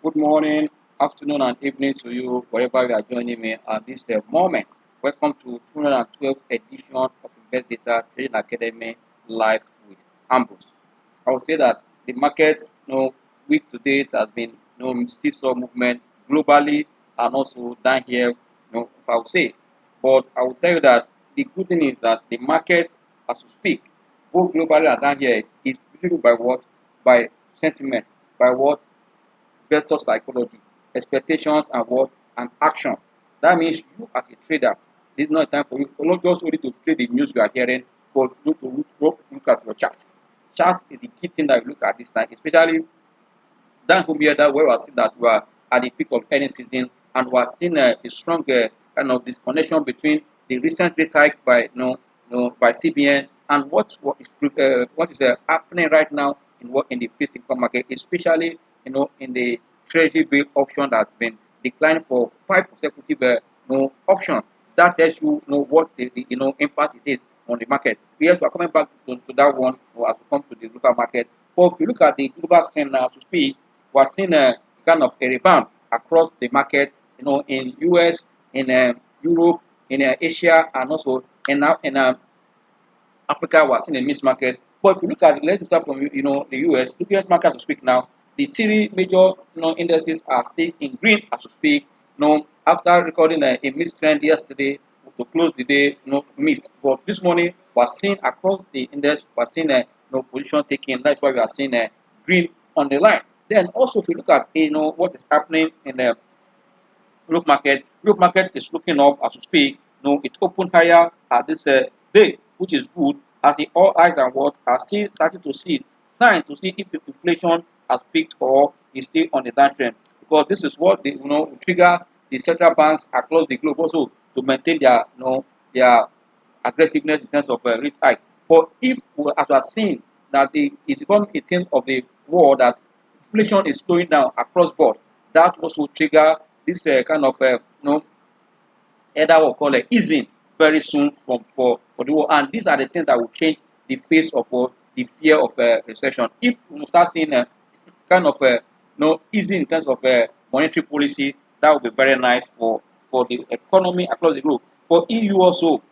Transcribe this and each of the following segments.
Good morning, afternoon, and evening to you, wherever you are joining me at this moment. Welcome to 212th edition of Investdata Trading Academy live with Ambrose. I would say that the market, week to date has been, still saw movement globally and also down here, if I would say. But I will tell you that the good thing is that the market, as we speak, both globally and down here, is driven by what? By sentiment, by what? Investor psychology, expectations and what and actions. That means you as a trader, this is not a time for you not just only to play the news you are hearing, but you to look at your chart. Chart is the key thing that you look at this time, especially down home here that where we are seeing that we are at the peak of earning season and we are seeing a strong kind of disconnection between the recent rate hike by by CBN and what is happening right now in what in the fixed income market, especially in the treasury bill option that has been declining for 5 consecutive auction. That tells you, what the impact it is on the market. Yes, we are coming back to that one as we come to the local market. But if you look at the global scene now to speak, we are seeing a kind of a rebound across the market, in US, in Europe, in Asia, and also in Africa. We are seeing a mixed market. But if you look at let's start from the US, looking at market as we speak now, the three major indices are still in green as we speak. After recording a mixed trend yesterday to close the day, mixed. But this morning we are seeing across the index, we are seeing a position taking. That's why we are seeing a green on the line. Then also if you look at what is happening in the Europe market is looking up as we speak. It opened higher at this day, which is good as the all eyes and what are still starting to see signs to see if the inflation has peaked or is still on the downtrend. Because this is what they will trigger the central banks across the globe also to maintain their aggressiveness in terms of rate hike. But if as we are seeing that it becomes a thing of the war that inflation is slowing down across board, that also trigger this kind of either we'll call it easing very soon for the war. And these are the things that will change the face of the fear of recession. If we start seeing kind of easing in terms of monetary policy, that would be very nice for the economy across the globe. For EU also,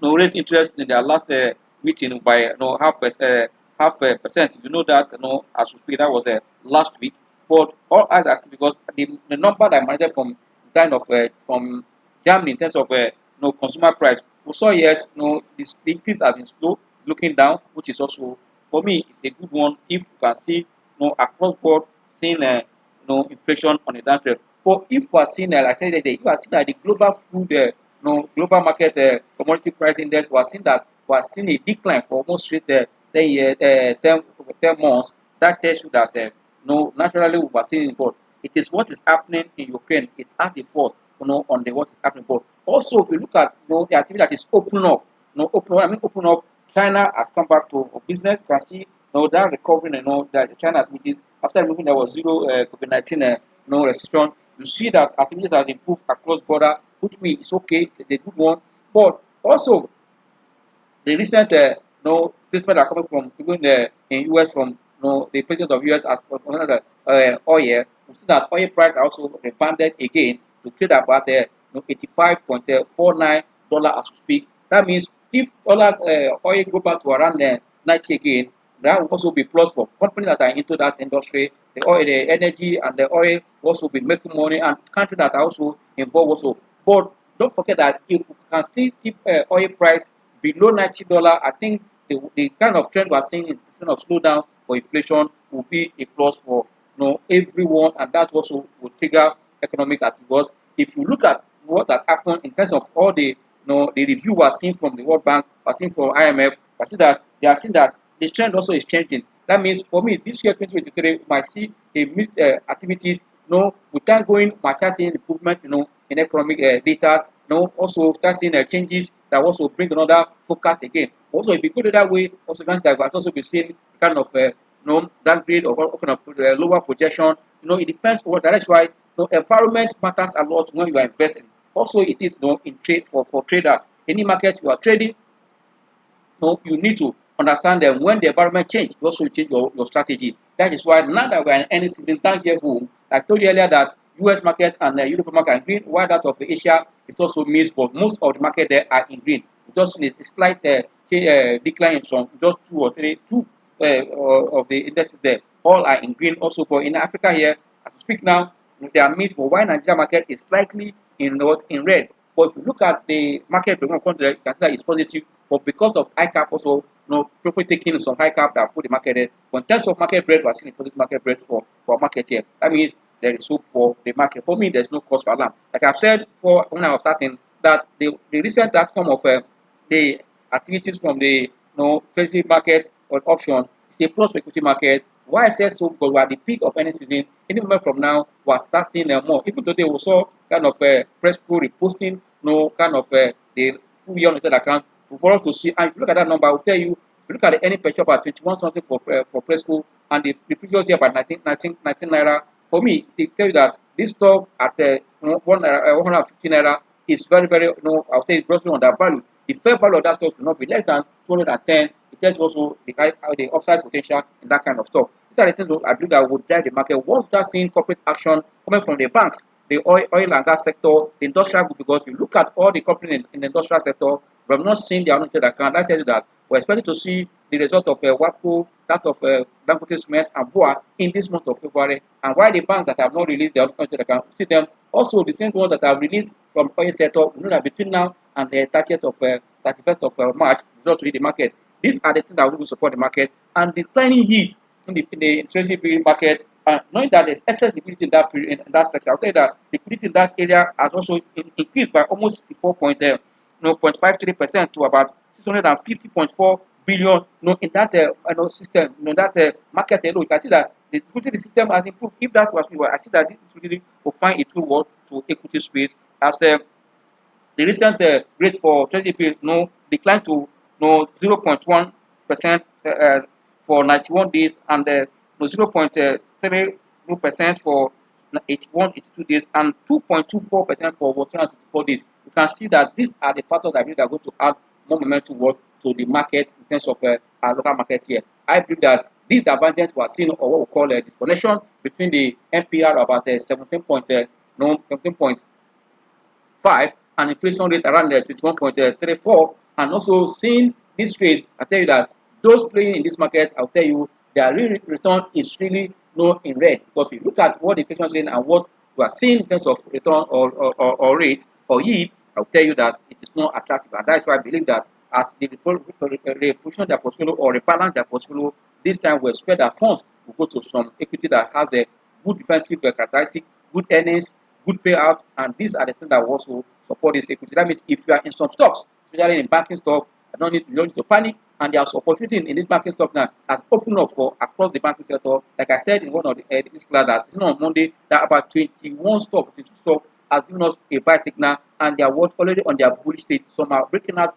raised interest in their last meeting by half a percent. You know that as we speak, that was last week. But all eyes are still because the number that emerged from kind of from Germany in terms of consumer price, we saw yes, this the increase has been slow, looking down, which is also for me it's a good one if you can see across board seeing inflation on a downtrend. But if we are seeing like I said, if we are seeing that the global food global market commodity price index, we are seeing that we are seeing a decline for almost straight 10 years, 10 months. That tells you that naturally we are seeing but it is what is happening in Ukraine. It has a force, on the what is happening. But also, if you look at the activity that is open up, open up. China has come back to business. You can see that recovering, that China activities after removing there was zero COVID-19 restriction. You see that activities has improved across border, which means it's okay, it's a good one. But also the recent statement are coming from even in US from the president of US as for oil. We see that oil price also rebounded again to trade about $85.49 as we speak. That means if oil go back to around 90 again, that will also be plus for companies that are into that industry. The oil, the energy, and the oil also be making money, and countries that are also involved also. But don't forget that if we can still keep oil price below $90, I think the kind of trend we are seeing in kind of slowdown for inflation will be a plus for everyone, and that also will trigger economic activity. Because if you look at what has happened in terms of all the the review we are seeing from the World Bank, we are seeing from IMF, I see that they are seeing that the trend also is changing. That means for me, this year 2023, we might see a mixed activities. Without going, might start seeing improvement, in economic data. Also start seeing changes that also bring another focus again. Also, if you go to that way, also that we have also be seeing kind of downgrade or what kind of lower projection. It depends on what. That's why environment matters a lot when you are investing. Also, it is in trade for traders. Any market you are trading, you need to understand that when the environment change, you also change your strategy. That is why now that we are in any season, thank you home. I told you earlier that US market and European market are in green, while that of Asia is also mixed, but most of the market there are in green. Just a slight decline in some, just two of the indexes there. All are in green also, but in Africa here, as we speak now, they are mixed, but while Nigeria market is slightly in red. But if you look at the market breakdown country, you can see that it's positive. But because of high cap also, people taking some high cap that put the market there. But in terms of market bread, we are seeing a positive market bread for market here. That means there is hope for the market. For me, there's no cause for alarm. Like I've said for when I was starting, that the recent outcome of the activities from the treasury market or option is a plus for equity market. Why I said so? Because we are at the peak of any season. Any moment from now, we'll start seeing more. Even today, we saw kind of press crew reposting, kind of the full year on the account for us to see. And if you look at that number, I will tell you, if you look at the earning per share about 21 something for press crew, and the previous year about 19 naira. For me, it tells you that this stock at 150 naira is very, very, I'll say it's grossly undervalued. The fair value of that stock should not be less than 210. It tells also the upside potential in that kind of stock. These are the things I believe that would drive the market. Once we start seeing corporate action coming from the banks, the oil and gas sector, the industrial group, because you look at all the companies in the industrial sector, we have not seen their unlimited account. That tells you that we're expecting to see the result of WAPCO, that of Dangote Cement and BOA in this month of February. And while the banks that have not released their unlimited account, we see them also the same ones that have released from oil sector. We know that between now and the 30th of 31st of March, result to hit the market. These are the things that will support the market. And the declining yield in the treasury bill market, knowing that there's excess liquidity in that period, in that sector, I'll tell you that liquidity in that area has also increased by almost 64.53% to about 650.4 billion. In that system, that market alone, you can see that the liquidity system has improved. If that was me, I see that this liquidity will find a true word to equity space as the recent rate for treasury bill declined to 0.1% for 91 days and 0.32% for 82 days and 2.24% for 164 days. You can see that these are the factors that I believe are going to add more momentum to the market in terms of our local market here. I believe that this divergence we are seeing, or what we call a disconnection between the NPR about 17.5 and inflation rate around 21.34, and also seeing this trade, I tell you that those playing in this market, I'll tell you their real return is really in red, because if you look at what the inflation is saying and what we are seeing in terms of return or rate or yield, I'll tell you that it is not attractive, and that's why I believe that as they reposition their portfolio or rebalance their portfolio, this time we expect that funds will go to some equity that has a good defensive characteristic, good earnings, good payout, and these are the things that will also support this equity. That means if you are in some stocks, especially in banking stock, you don't need to panic, and there's opportunity in this banking stock now has opened up for across the banking sector. Like I said in one of the this class that on Monday, that about 22 stocks has given us a buy signal, and they are already on their bullish state. Some are breaking out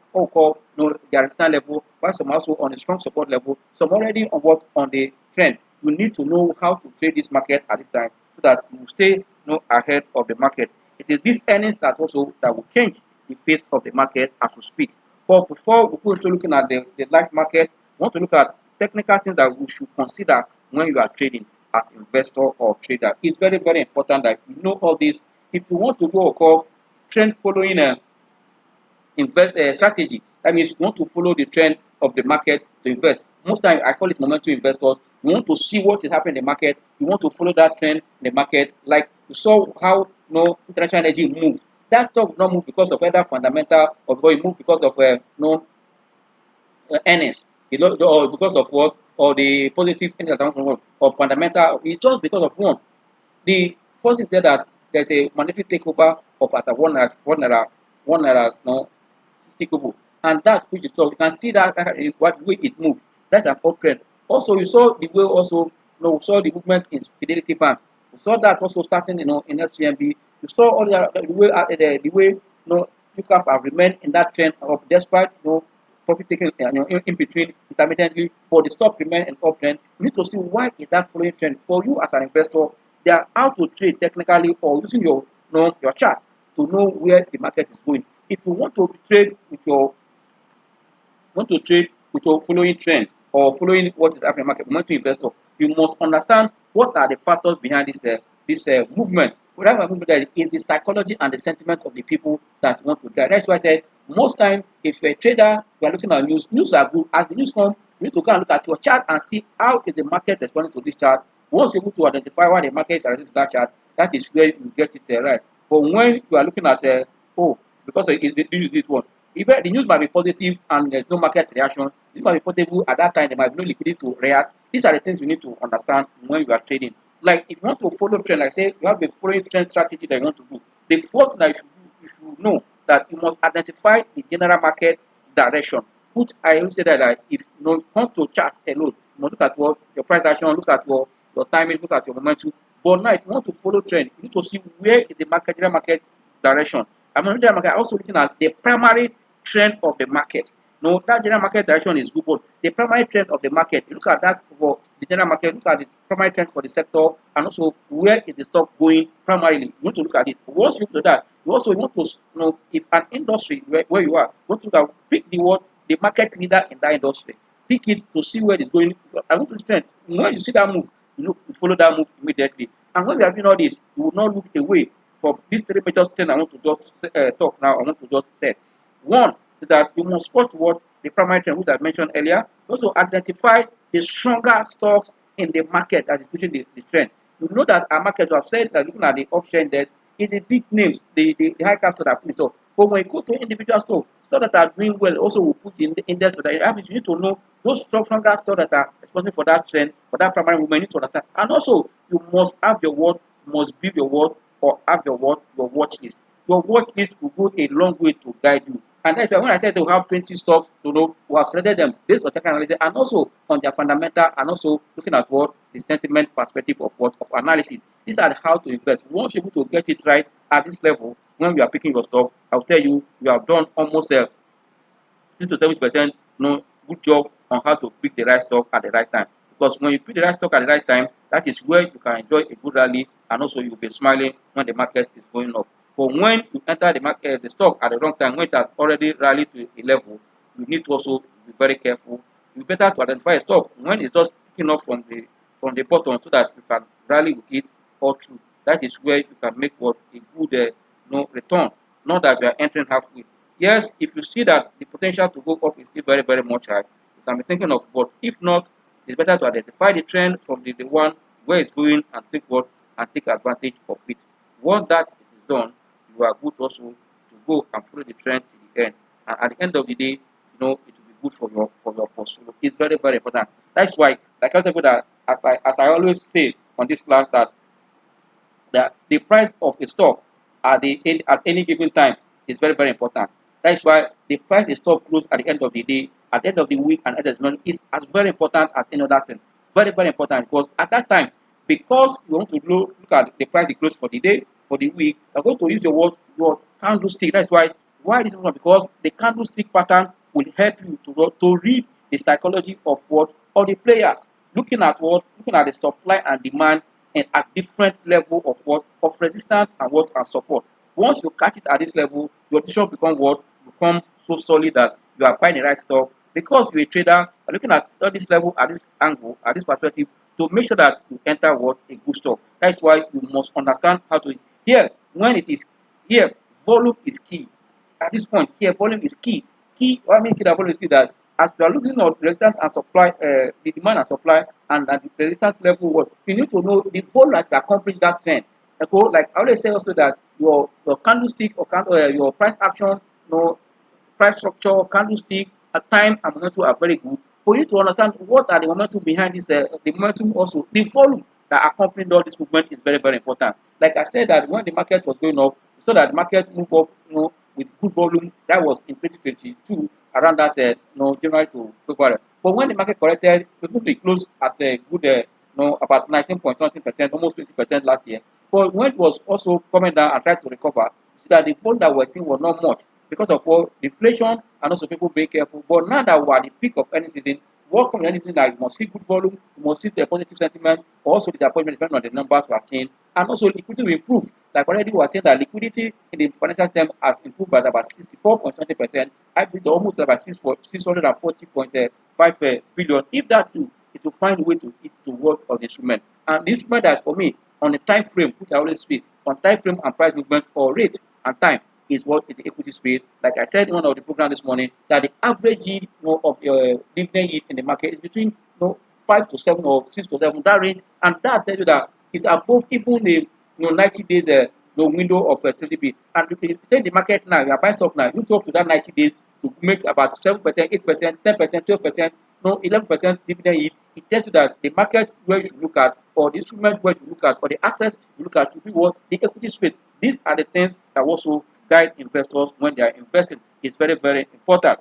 their resistance level, while some also on a strong support level. Some already on the trend. You need to know how to trade this market at this time so that you stay ahead of the market. It is these earnings that will change the face of the market as we speak. But before we go into looking at the live market, we want to look at technical things that we should consider when you are trading as investor or trader. It's very, very important that you know all this. If you want to go trend following strategy, that means you want to follow the trend of the market to invest. Most times I call it momentum investors. You want to see what is happening in the market. You want to follow that trend in the market. Like you saw how international energy moves. That stock will not move because of either fundamental or it move because of earnings. Or because of what, or the positive things that come from or fundamental. It's just because of one. The first is there that there's a monetary takeover of at one naira takeover, and that which is so you can see that in what way it moves. That's an uptrend. Also, you saw the way we saw the movement in Fidelity Bank. We saw that also starting in FCMB. You saw all the way you have remained in that trend of despite profit taking in between intermittently, for the stock remain in uptrend. You need to see why is that following trend for you as an investor. They are how to trade technically or using your chart to know where the market is going. If you want to trade with your following trend or following what is happening in the market, momentum investor, you must understand what are the factors behind this movement. Whatever movement there is the psychology and the sentiment of the people that want to die. That's why I said most time if you're a trader, you are looking at news. News are good. As the news come, you need to go and look at your chart and see how is the market responding to this chart. Once you're able to identify why the market is responding to that chart, that is where you get it right. But when you are looking at oh, because this one, even the news might be positive and there's no market reaction, it might be positive at that time, there might be no liquidity to react. These are the things you need to understand when you are trading. Like if you want to follow trend, like say you have a following trend strategy that you want to do, the first thing that you should know that you must identify the general market direction. Which I always say that if you know, come to chart alone, you must look at what your price action, look at your timing, look at your momentum. But now if you want to follow trend, you need to see where is the market, general market direction. I'm not general market, also looking at the primary trend of the market. No, that general market direction is good, but the primary trend of the market, you look at that for the general market, look at the primary trend for the sector, and also where is the stock going primarily. You want to look at it. Once you do that, you also want to know if an industry where you are, you want to look at, pick the market leader in that industry. Pick it to see where it's going. I want to trend. When you see that move, you follow that move immediately. And when we are doing all this, you will not look away from these three major things I want to just talk now. I want to just say. One is that you must spot what the primary trend, which I mentioned earlier. Also identify the stronger stocks in the market that is pushing the trend. You know that our market, you have said that looking at the option index, is the big names, the high cap stocks that put it up. But when you go to individual stocks that are doing well, also will put in the index to that. That means you need to know those stronger stocks that are responsible for that trend, for that primary movement. You need to understand. And also, you must have your word, must build your word, or have your word, your watch list. Your watch list will go a long way to guide you. And that's why when I said they will have 20 stocks, you know, we have selected them based on technical analysis and also on their fundamental and also looking at what the sentiment perspective of what of analysis. These are how to invest. Once you're able to get it right at this level, when we are picking your stock, I'll tell you, you have done almost 6 to 70% good job on how to pick the right stock at the right time. Because when you pick the right stock at the right time, that is where you can enjoy a good rally and also you'll be smiling when the market is going up. But when you enter the market, the stock at the wrong time, when it has already rallied to a level, you need to also be very careful. It's better to identify a stock when it's just picking up from the bottom so that you can rally with it all through. That is where you can make what a good return. Not that you are entering halfway. Yes, if you see that the potential to go up is still very, very much high, you can be thinking of what. If not, it's better to identify the trend from the one where it's going and take advantage of it. Once that is done, you are good also to go and follow the trend to the end. And at the end of the day, it will be good for your portfolio. It's very, very important. That's why, like I said, that as I always say on this class, that the price of a stock at any given time is very, very important. That's why the price is stock close at the end of the day, at the end of the week, and at the end of the month is as very important as any other thing. Very, very important because at that time, because you want to look at the price is close for the day, for the week, you're going to use your candlestick. That's why this is important because the candlestick pattern will help you to read the psychology of the players. Looking at the supply and demand and at different level of resistance and support. Once you catch it at this level, your decision become so solid that you are buying the right stock because you're a trader. You're looking at all this level at this angle at this perspective to make sure that you enter a good stock. That's why you must understand how to here when it is here volume is key. At this point here volume is key. What I mean key that volume is key that as you are looking at resistance and supply, the demand and supply, and the resistance level, you need to know the volume that accomplish that trend. Like I always say also that your candlestick or your price action, price structure, candlestick, time and momentum are very good. For you to understand what are the momentum behind this, the momentum also, the volume that accompanied all this movement is very, very important. Like I said that when the market was going up, so that the market move up, with good volume. That was in 2022, around that, January to February. But when the market corrected, it closed at a good, about 19.something%, almost 20% last year. But when it was also coming down and tried to recover, see that the volume that we're seeing was not much because of all inflation and also people being careful. But now that we're at the peak of any season, what comes anything that you must see good volume, you must see the positive sentiment, also disappointment depending on the numbers we are seeing, and also liquidity will improve. Like already we are saying that liquidity in the financial system has improved by about 64.20%, I believe almost about 640.5 billion. If that too, it will find a way to it to work on the instrument. And the instrument that for me on the time frame, which I always speak on time frame and price movement or rate and time is what is the equity space. Like I said in one of the program this morning, that the average yield of the dividend yield in the market is between 5 to 7 or 6 to 7, that range, and that tells you that it's above even the 90 days the window of 30B. And if you take the market now, you are buying stock now, you talk to that 90 days to make about 7%, 8%, 10%, 12%, 11% dividend yield. It tells you that the market where you should look at, or the instrument where you look at, or the assets you look at should be what the equity space. These are the things that also guide investors when they are investing. It's very, very important.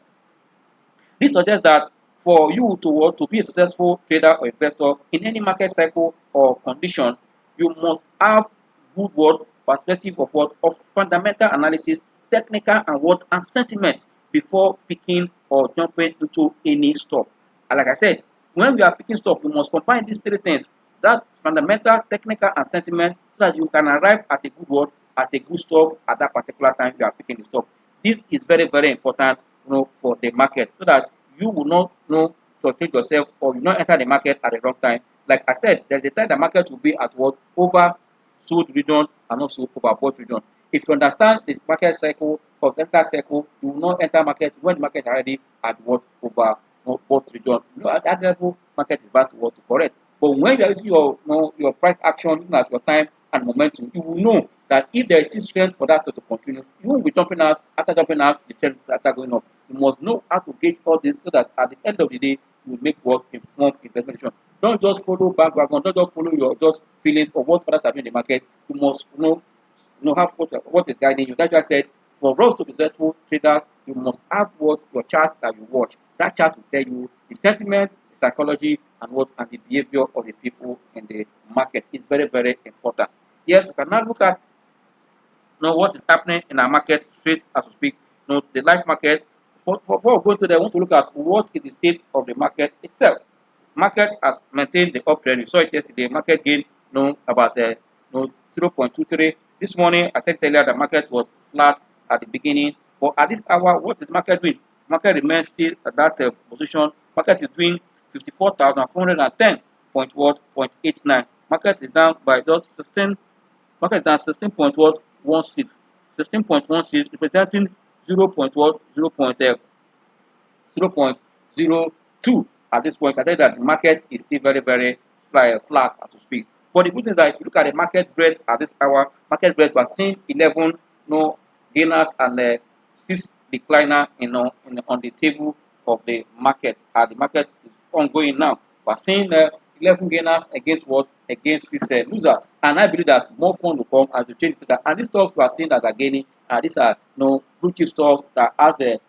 This suggests that for you to be a successful trader or investor in any market cycle or condition, you must have good word perspective of what of fundamental analysis, technical and what and sentiment before picking or jumping into any stock. And like I said, when we are picking stock, we must combine these three things: that fundamental, technical, and sentiment, so that you can arrive at a good word, at a good stock at that particular time you are picking the stock. This is very, very important, for the market, so that you will not shortchange yourself or you not enter the market at the wrong time. Like I said, there's the time the market will be at what over sold region and also overbought region. If you understand this market cycle or technical cycle, you will not enter market when the market is already at what over bought region. At that level, market is back to what to correct. But when you are using your price action, looking at your time and momentum, you will know that if there is still strength for that to continue, you won't be jumping out. After jumping out, the trend will start going up. You must know how to gauge all this so that at the end of the day, you make what informed investment decision. Don't just follow background. Don't just follow your just feelings or what others are doing in the market. You must have what is guiding you. That's why I said, for us to be successful traders, you must have what your chart that you watch. That chart will tell you the sentiment, the psychology, and the behavior of the people in the market. It's very, very important. Yes, we can now look at what is happening in our market straight as we speak. The live market. Before we go to there, I want to look at what is the state of the market itself. Market has maintained the uptrend. You saw it yesterday. Market gained about 0.23. This morning, I said earlier the market was flat at the beginning, but at this hour, what is the market doing? Market remains still at that position. Market is doing 54,410.89. Market is down by just 16. Market is down 16.16. 16.16 representing 0.02 at this point. I tell you that the market is still very, very flat as we speak. But the good thing is that if you look at the market breadth at this hour, market breadth was seeing 11 gainers and 6 decliner on the table of the market. The market is ongoing now. We're seeing 11 gainers against what? Against 6 losers. And I believe that more fun will come as we change that. And these stocks we are seeing that are gaining, these are blue chip stocks that has a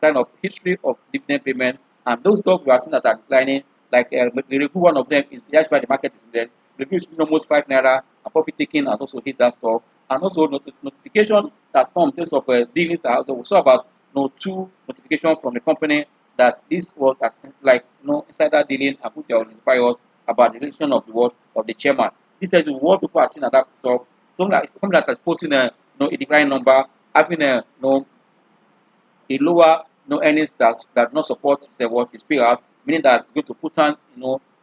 kind of history of dividend payment. And those stocks we are seeing that are declining, like the one of them is that's why the market is there. The review is almost 5 naira, and profit taking has also hit that stock. And also notification that comes in terms of dealings that we saw about 2 notifications from the company that this was like insider dealing and put their identifiers about the relation of the word of the chairman. This is what people are seeing at that stock. Something that is posting a decline number, having a lower earnings that not support what is paid out, meaning that it's going to put on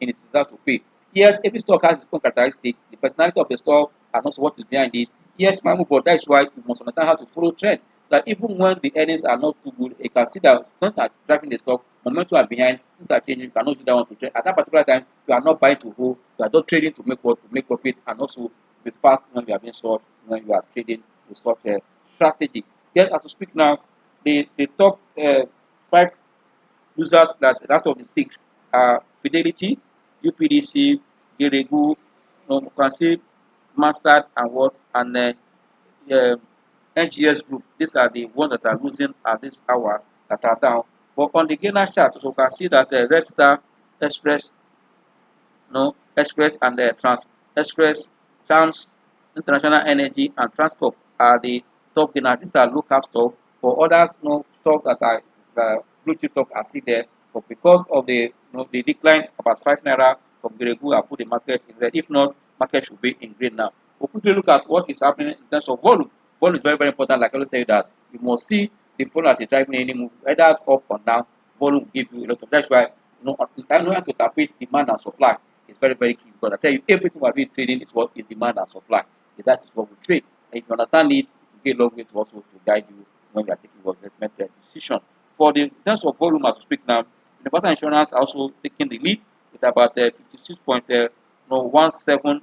in its result to pay. Yes, every stock has its own characteristic, the personality of the stock and also what is behind it. Yes, my but that is why you must understand how to follow trend. That even when the earnings are not too good, you can see that something that's driving the stock, momentum are behind, things are changing, you cannot do that one to trade. At that particular time, you are not buying to hold, you are not trading to make what to make profit, and also be fast when you are being short, when you are trading with such a strategy. Yes, as to speak now, the top 5 users that out of the 6 are Fidelity, UPDC, Geregu, you can see Master and what and NGS group. These are the ones that are losing at this hour that are down. But on the gainer chart, so you can see that Red Star, Express, Express and Express, Chance, International Energy, and Transcorp are the top gainers. These are low cap stocks. For other stocks that are blue chip stocks are still there, but because of the the decline about 5 naira from Geregu, I put the market in red. If not, market should be in green now. We'll quickly look at what is happening in terms of volume. Volume is very, very important. Like I always tell you that you must see the volume as a driving any move, either up or down. Volume will give you a lot of. That's why knowing how to interpret demand and supply is very, very key, because I tell you, everything we're doing trading is what is demand and supply. That is what we trade. And if you understand it, you get a long way to also to guide you when you are taking your investment decision. For the in terms of volume as we speak now, Universal Insurance are also taking the lead with about 56.17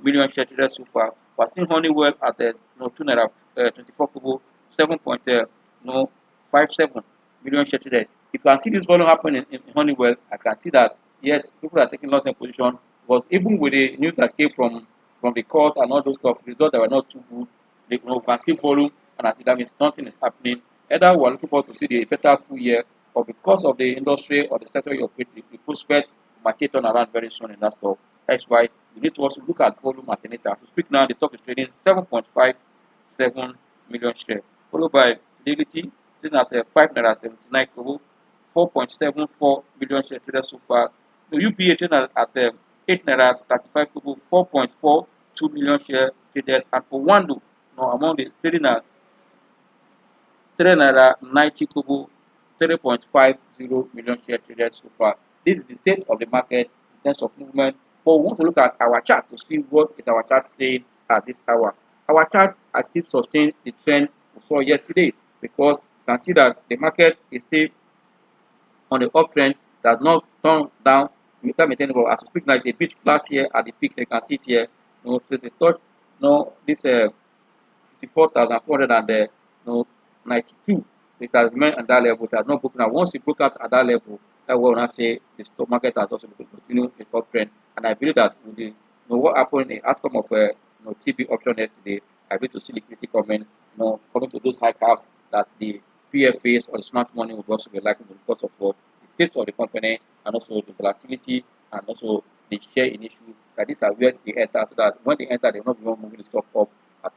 million share traded so far. We're seeing Honeywell at 2 naira 24 kobo, 7.57 million share traded. If you can see this volume happen in Honeywell, I can see that yes, people are taking long term position. But even with the news that came from the court and all those stuff, results that were not too good, we can see volume, and I think that means something is happening. Either we're looking forward to see the better full year, or because of the industry or the sector you operate, the prospect might see turn around very soon in that stock. That's why we need to also look at volume at the To speak now, the stock is trading 7.57 million shares, followed by Fidelity, sitting at 5 naira 79 kobo, 4.74 million shares traded so far. The UPA trading at 8 naira 35 kobo, 4.42 million shares traded, and for Wando, among the trading at 3 naira 90 kobo, 3.50 million shares traded so far. This is the state of the market in terms of movement. But we want to look at our chart to see what is our chart saying at this hour. Our chart has still sustained the trend we saw yesterday, because you can see that the market is still on the uptrend, does not turn down without maintaining. As we speak now, it's a bit flat here at the peak. You can see it here. Since the touch, this 54,492. It has remained at that level. It has not broken out. Once it broke out at that level, that will not say the stock market has also continued the top trend. And I believe that with the what happened in the outcome of TB option yesterday, I believe to see liquidity coming, coming to those high caps that the PFAs or the smart money would also be likely because of what the state of the company, and also the volatility, and also the share in issue. That these are where they enter, so that when they enter, they will not be moving the stock up at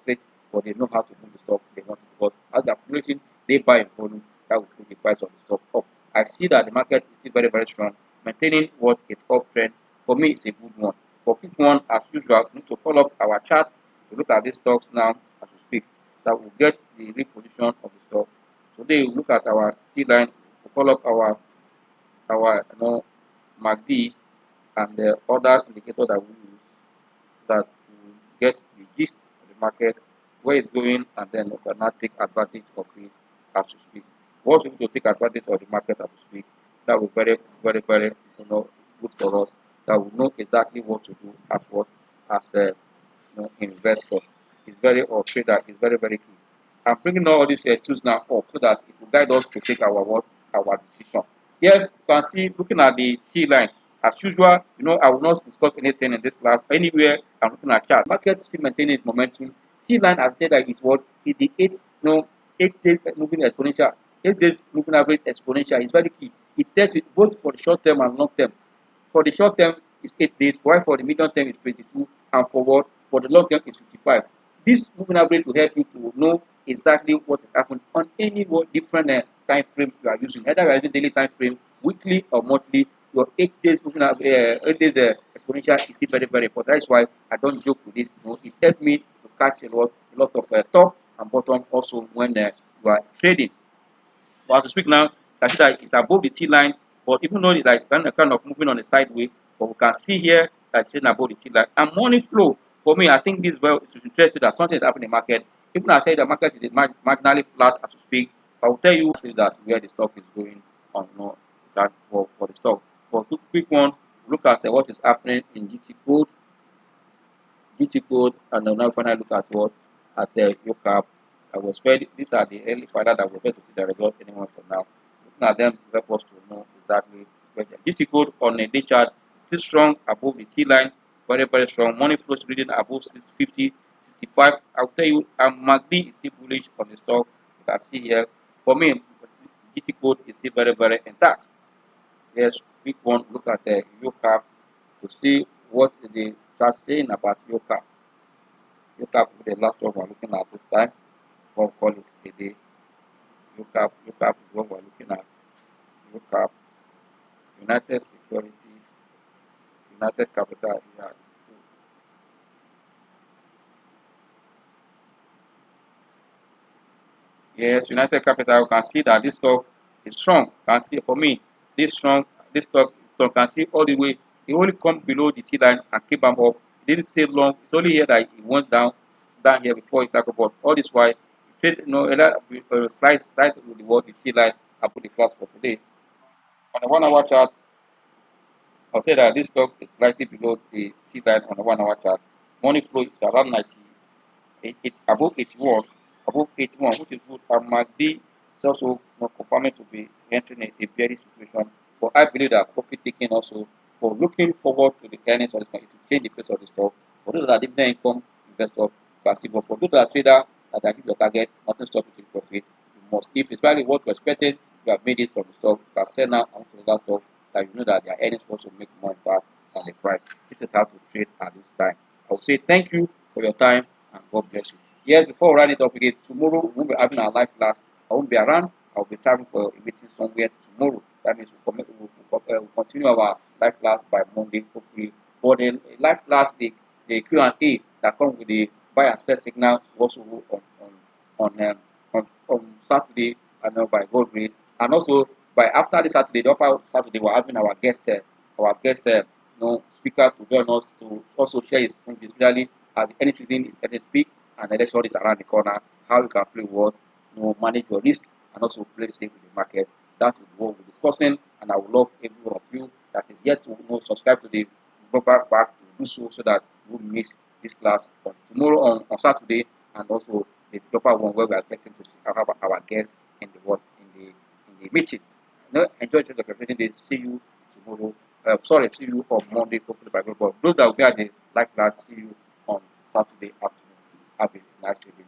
stage, but they know how to move the stock they want to, because as they're accumulating, they buy in volume that will put the price of the stock up. I see that the market is still very, very strong, maintaining what is uptrend. For me, it's a good one. For pick one, as usual, we need to follow up our chart to look at these stocks now as we speak. That will get the reposition of the stock. Today, we look at our C line to follow up our MACD and the other indicator that we use, that we get the gist of the market, where it's going, and then we can now take advantage of it as we speak. Once we need to take advantage of the market as we speak, that will be very, very, very good for us. That we know exactly what to do as a investor. It's very, or trader is very, very key. I'm bringing all these tools now up so that it will guide us to take our decision. Yes, you can see looking at the T line. As usual, I will not discuss anything in this class. Anywhere I'm looking at chart. Market still maintaining its momentum. T line, I've said that it's what is the 8 days moving exponential. 8 days moving average exponential is very key. It tests it both for the short term and long term. For the short term, it's 8 days, while for the medium term, it's 22, and for the long term, it's 55. This moving average will help you to know exactly what has happened on any different time frame you are using. Either you are using daily time frame, weekly or monthly, your 8 days moving average, 8 days exponential is still very, very important. That's why I don't joke with this. It helped me to catch a lot of top and bottom also when you are trading. But as we speak now, I see that it's above the T line, but even though it's like kind of moving on a sideways, but we can see here that it's above the T line. And money flow, for me, I think this is well, it's interesting that something is happening in the market. Even I say the market is marginally flat as we speak, I will tell you that where the stock is going on, that for the stock. But to quick one, look at what is happening in GT code, and then now finally look at what at the UCAP. I will spread. These are the early final that we're going to see the result anyway from now. Looking at them help us to know exactly where the GT code on a day chart is still strong above the T line, very, very strong. Money flows reading above 650, 65. I'll tell you, MACD is still bullish on the stock. You can see here. For me, GT code is still very, very intact. Yes, quick one, look at the UCAP to see what the chart saying about UCAP. UCAP with the last one we're looking at this time. We'll call it a day. UCAP is what we're looking at. UCAP, United Security, United Capital. Yeah. Yes, United Capital. You can see that this stock is strong. You can see for me, this strong, this stock can see all the way. It only come below the T line and keep them up. It didn't stay long. It's only here that it went down here before it tackle about. All this why trade, a lot of slide with the word the T line. I put the class for today. On the 1 hour chart, I'll say that this stock is slightly below the T line on the 1 hour chart. Money flow is around 90. Above 81, which is good. And MACD is also not confirming to be entering a bearish situation. But I believe that profit taking also, for looking forward to the earnings of this market to change the face of the stock. For those that are dividend income investor, passive, but for those that are trader that are hit your target, nothing stop you to profit. You must, if it's value what you're expecting, you have made it from the stock, you can sell now onto the other stock that you know that their earnings also make more impact on the price. This is how to trade at this time. I will say thank you for your time and God bless you. Yes, before we run it up again, tomorrow we won't be having our live class. I won't be around. I'll be traveling for a meeting somewhere tomorrow. That means we'll continue our live class by Monday, hopefully. But the live class, the Q&A that comes with the buy and sell signal will also go on Saturday, and by God grace. And also by after the Saturday, the upper Saturday, we're having speaker to join us to also share his own, especially as any season is getting big and election is around the corner, how you can play what, manage your risk and also play safe in the market. That is what we're discussing, and I would love every one of you that is yet to subscribe to the proper back to do so that you won't miss this class on tomorrow on Saturday, and also the proper one where we are expecting to have our guests in the meeting. Enjoy the preparation day. See you tomorrow. See you on Monday, hopefully by God. Those that will be at the live class, see you on Saturday afternoon. Have a nice evening.